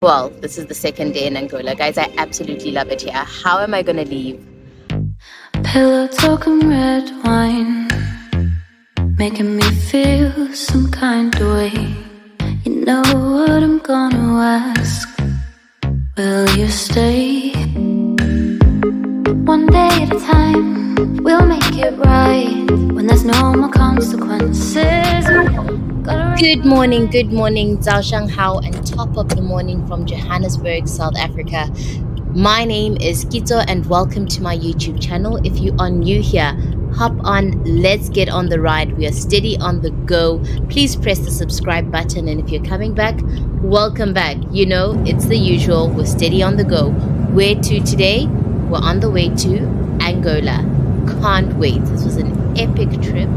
Well, this is the second day in Angola. Guys, I absolutely love it here. How am I going to leave? Pillow talking red wine, making me feel some kind of way. You know what I'm gonna ask, will you stay? One day at a time, we'll make it right, when there's no more consequences. Good morning, Zhao Shanghao, and top of the morning from Johannesburg, South Africa. My name is Kito and welcome to my YouTube channel. If you are new here, hop on, let's get on the ride. We are steady on the go. Please press the subscribe button, and if you're coming back, welcome back. You know, it's the usual, we're steady on the go. Where to today? We're on the way to Angola. Can't wait. This was an epic trip.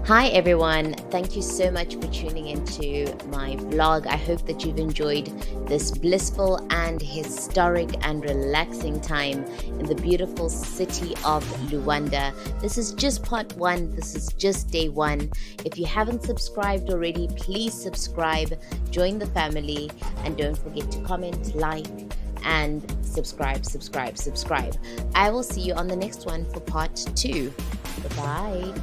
Hi everyone, thank you so much for tuning into my vlog. I hope that you've enjoyed this blissful and historic and relaxing time in the beautiful city of Luanda. This is just part one, this is just day one. If you haven't subscribed already, please subscribe, join the family, and don't forget to comment, like, and subscribe. I will see you on the next one for part two. Bye-bye.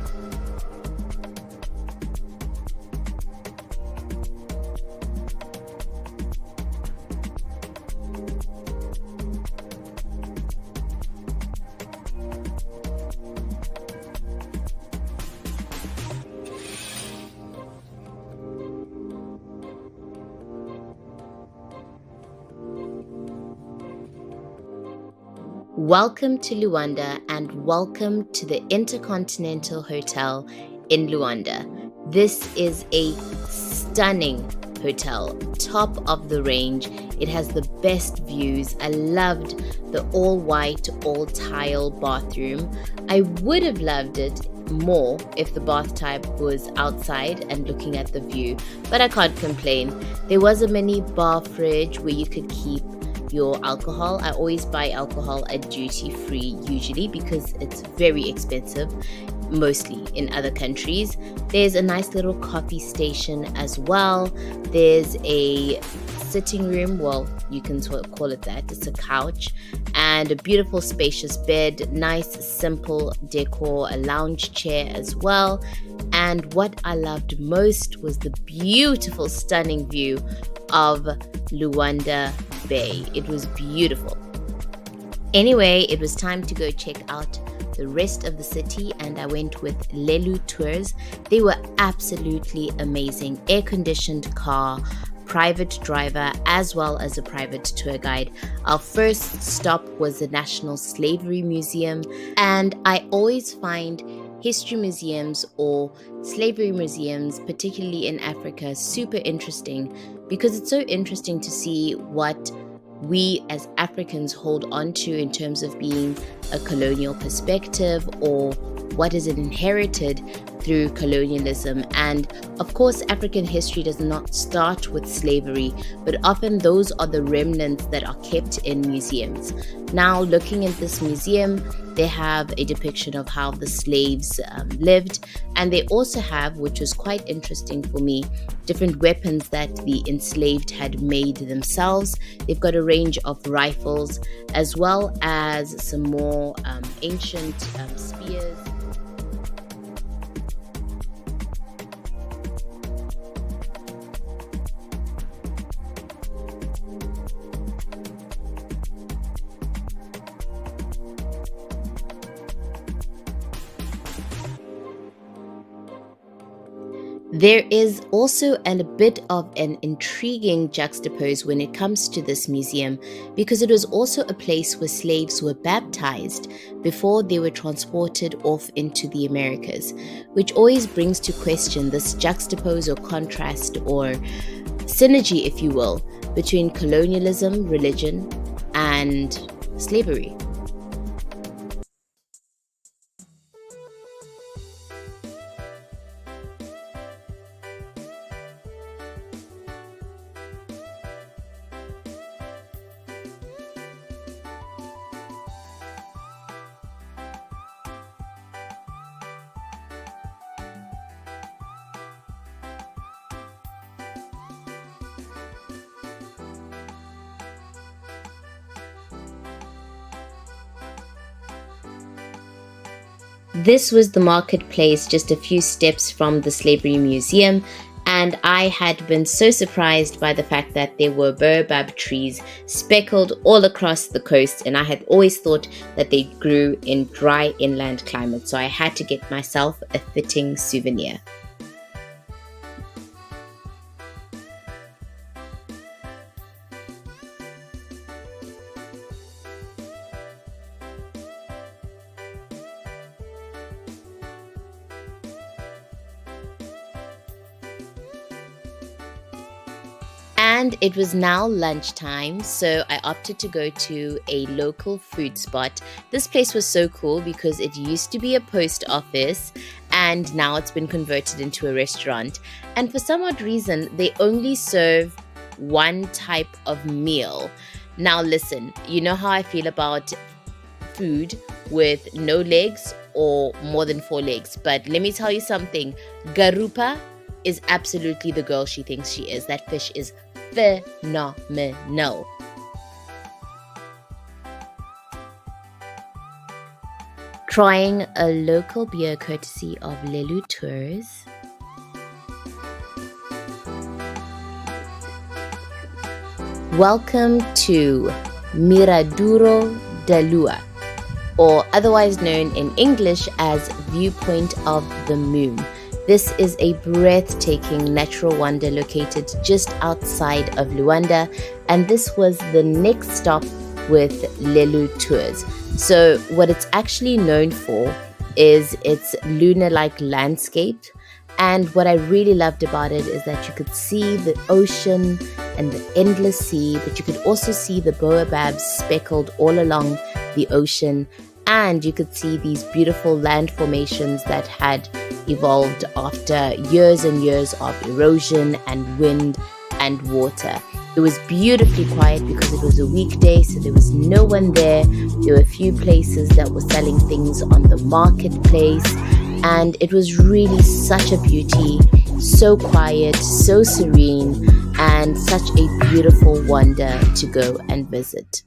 Welcome to Luanda and welcome to the Intercontinental Hotel in Luanda. This is a stunning hotel, top of the range. It has the best views. I loved the all white, all tile bathroom. I would have loved it more if the bathtub was outside and looking at the view, but I can't complain. There was a mini bar fridge where you could keep your alcohol. I always buy alcohol at duty free usually because it's very expensive, mostly in other countries. There's a nice little coffee station as well. There's a sitting room, well, you can call it that. It's a couch and a beautiful spacious bed, nice simple decor, a lounge chair as well. And what I loved most was the beautiful stunning view of Luanda Bay. It was beautiful. Anyway, it was time to go check out the rest of the city, and I went with Lelu Tours. They were absolutely amazing. Air-conditioned car, private driver, as well as a private tour guide. Our first stop was the National Slavery Museum, and I always find history museums or slavery museums, particularly in Africa, super interesting because it's so interesting to see what we as Africans hold on to in terms of being a colonial perspective or what is it inherited through colonialism. And of course, African history does not start with slavery, but often those are the remnants that are kept in museums. Now, looking at this museum, they have a depiction of how the slaves lived, and they also have, which was quite interesting for me, different weapons that the enslaved had made themselves. They've got a range of rifles as well as some more ancient spears. There is also a bit of an intriguing juxtapose when it comes to this museum because it was also a place where slaves were baptized before they were transported off into the Americas, which always brings to question this juxtapose or contrast or synergy, if you will, between colonialism, religion, and slavery. This was the marketplace just a few steps from the Slavery Museum, and I had been so surprised by the fact that there were baobab trees speckled all across the coast, and I had always thought that they grew in dry inland climates, so I had to get myself a fitting souvenir. And it was now lunchtime, so I opted to go to a local food spot. This place was so cool because it used to be a post office and now it's been converted into a restaurant. And for some odd reason, they only serve one type of meal. Now listen, you know how I feel about food with no legs or more than 4 legs. But let me tell you something, GAROUPA is absolutely the girl she thinks she is. That fish is phenomenal. Trying a local beer courtesy of Lelu Tours. Welcome to Mirdouro da Lua, or otherwise known in English as Viewpoint of the Moon. This is a breathtaking natural wonder located just outside of Luanda, and this was the next stop with Lelu Tours. So what it's actually known for is its lunar-like landscape, and what I really loved about it is that you could see the ocean and the endless sea, but you could also see the baobabs speckled all along the ocean, and you could see these beautiful land formations that had evolved after years and years of erosion and wind and water. It was beautifully quiet because it was a weekday, so there was no one there. There were a few places that were selling things on the marketplace, and it was really such a beauty, so quiet, so serene, and such a beautiful wonder to go and visit.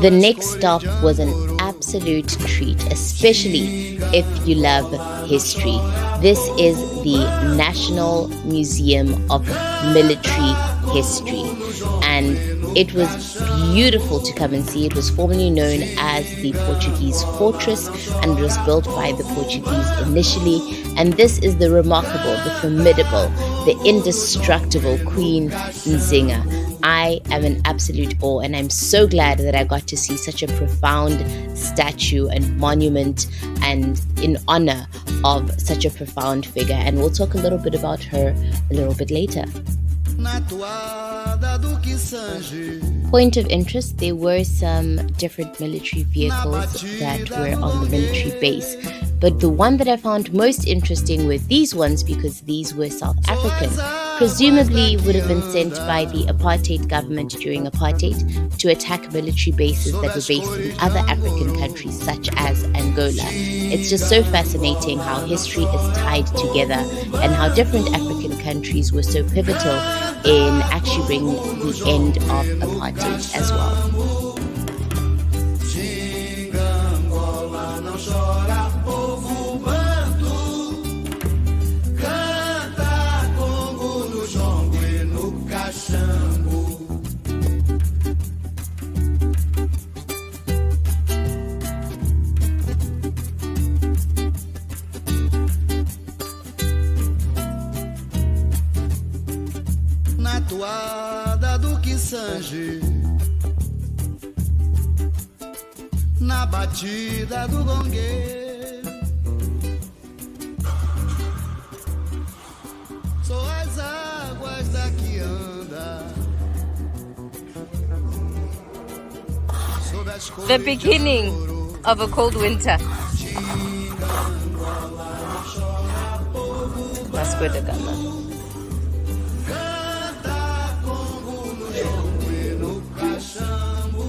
The next stop was an absolute treat, especially if you love history. This is the National Museum of Military History, and it was beautiful to come and see. It was formerly known as the Portuguese Fortress and was built by the Portuguese initially. And this is the remarkable, the formidable, the indestructible Queen Nzinga. I am in absolute awe, and I'm so glad that I got to see such a profound statue and monument, and in honor of such a profound figure. And we'll talk a little bit about her a little bit later. Point of interest, there were some different military vehicles that were on the military base, but the one that I found most interesting were these ones, because these were South African. Presumably would have been sent by the apartheid government during apartheid to attack military bases that were based in other African countries such as Angola. It's just so fascinating how history is tied together and how different African countries were so pivotal in actually bringing the end of apartheid as well. Na toada do Kissange, na batida do gongueiro. Sou as águas da que anda. The beginning of a cold winter. That's good, Agama.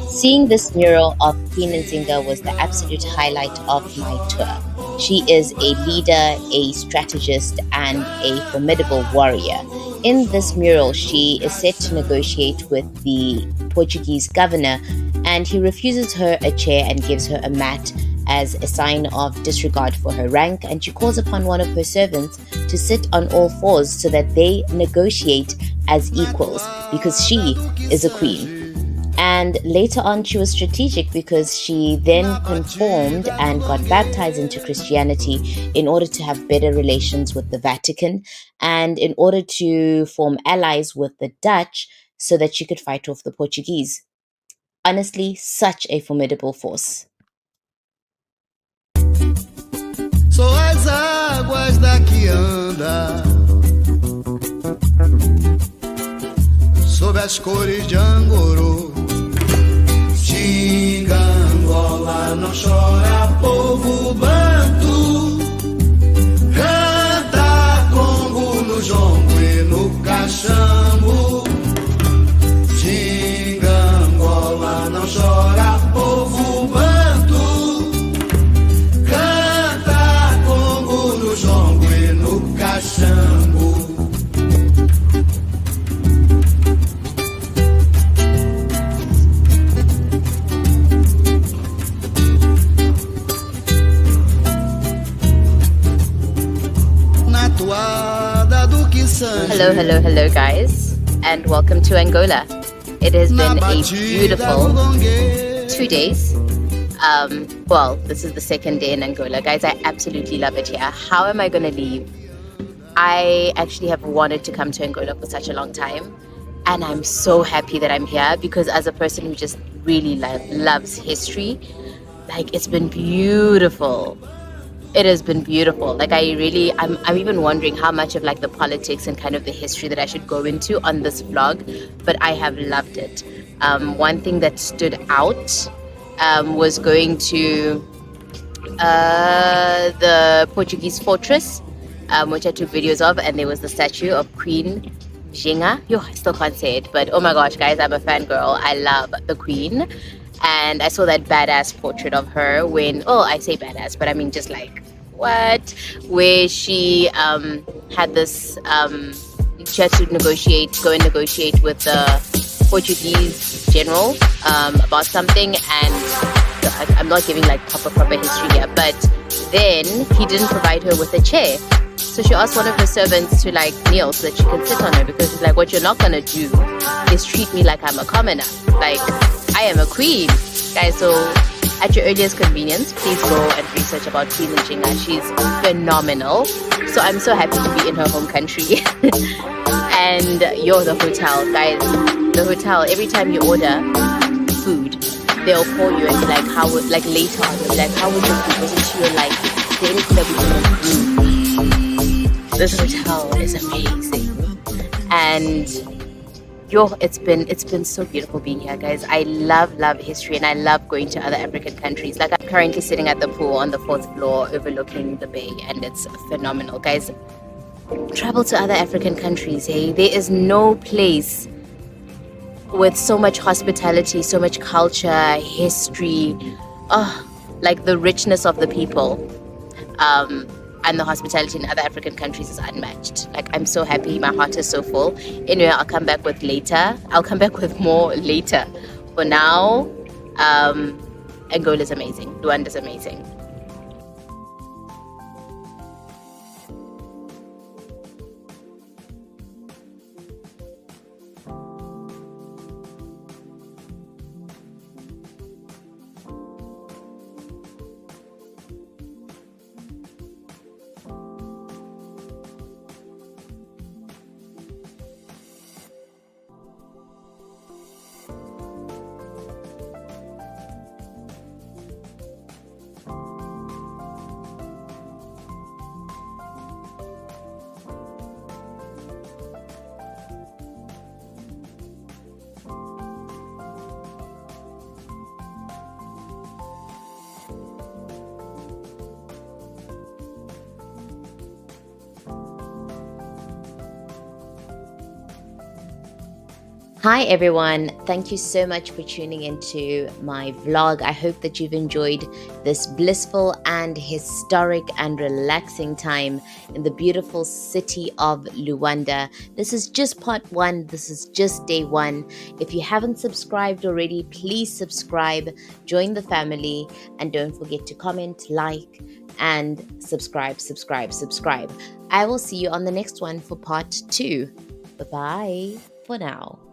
Seeing this mural of Queen Nzinga was the absolute highlight of my tour. She is a leader, a strategist, and a formidable warrior. In this mural, she is set to negotiate with the Portuguese governor, and he refuses her a chair and gives her a mat as a sign of disregard for her rank, and she calls upon one of her servants to sit on all fours so that they negotiate as equals because she is a queen. And later on, she was strategic because she then conformed and got baptized into Christianity in order to have better relations with the Vatican and in order to form allies with the Dutch so that she could fight off the Portuguese. Honestly, such a formidable force. Sou as águas da que anda sob as cores de Angorô. Xinga, Angola, não chora, povo banto. Canta Congo no jongo e no cachambo. Xinga, Angola, não chora, povo banto. Canta Congo no jongo e no cachambo. Hello, guys, and welcome to Angola. It has been a beautiful 2 days. Well, this is the second day in Angola. Guys, I absolutely love it here. How am I going to leave? I actually have wanted to come to Angola for such a long time, and I'm so happy that I'm here because as a person who just really loves history, like, it's been beautiful. It has been beautiful. Like, I'm even wondering how much of like the politics and kind of the history that I should go into on this vlog, but I have loved it. One thing that stood out was going to the Portuguese fortress, which I took videos of, and there was the statue of Queen Nzinga. Yo, I still can't say it, but oh my gosh, guys, I'm a fangirl. I love the Queen. And I saw that badass portrait of her I say badass, but I mean just like, what? Where she had this, she had to go and negotiate with the Portuguese general about something, and I'm not giving like proper history here, but then he didn't provide her with a chair. So she asked one of her servants to like kneel so that she can sit on her, because he's like, what you're not gonna do is treat me like I'm a commoner. Like, I am a queen. Guys, so at your earliest convenience, please go and research about Queen Nzinga. She's phenomenal. So I'm so happy to be in her home country. And the hotel, guys, the hotel, every time you order food, they'll call you and be like, later on, they'll be like, how was your food? Was it to your liking? Is there anything that we can do? This hotel is amazing. And it's been so beautiful being here, guys. I love history, and I love going to other African countries. Like, I'm currently sitting at the pool on the 4th floor overlooking the bay, and it's phenomenal. Guys, travel to other African countries, hey? There is no place with so much hospitality, so much culture, history, like the richness of the people. And the hospitality in other African countries is unmatched. Like, I'm so happy. My heart is so full. Anyway, I'll come back with more later. For now, Angola is amazing. Luanda is amazing. Hi everyone, thank you so much for tuning into my vlog. I hope that you've enjoyed this blissful and historic and relaxing time in the beautiful city of Luanda. This is just part one, this is just day one. If you haven't subscribed already, please subscribe, join the family, and don't forget to comment, like, and subscribe. I will see you on the next one for part two. Bye-bye for now.